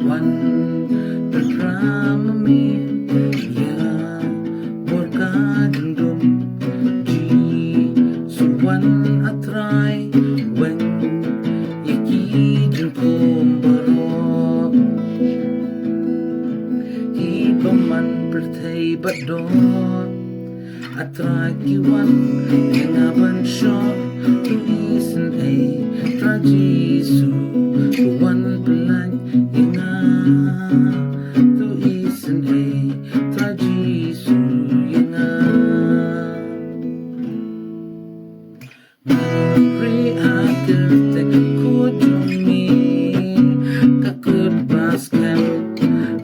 One bersama ya berkandung di suwan atrai wen yaki jengkom barok hibaman bertai badon atrai kiwan yengaban shot tuisan ay trajisu tuwan pelan yenga tuisan ay trajisu yenga Mari akhir tek kujungi kakut baskan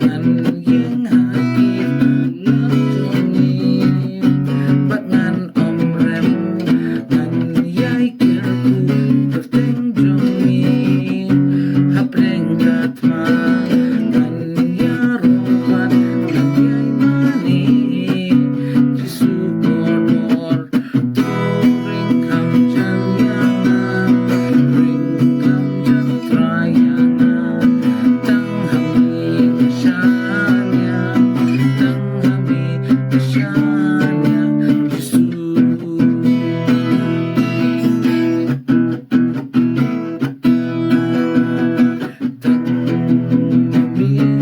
nan yang hadir lejungi bagngan om rem nan yai kirku bertengjungi hapreng gatma nan yarobat nan yai mani jisu kodor turing kam janyana ring kam jantrayana tang hami kesyanya tang hami kesyanya jisu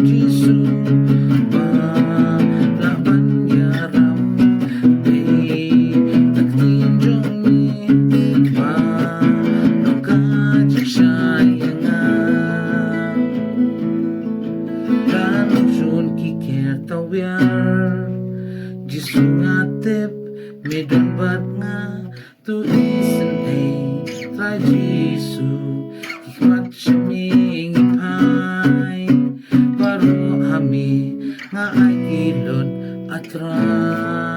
Jisu ba laban yaram taktinjungi ba nokajashayanga kanujun kiker tawyar Jisu ngatip medon bat nga tuisan ay tra Jisu hikmat siyaming ipay baro ami nga ay kilod atray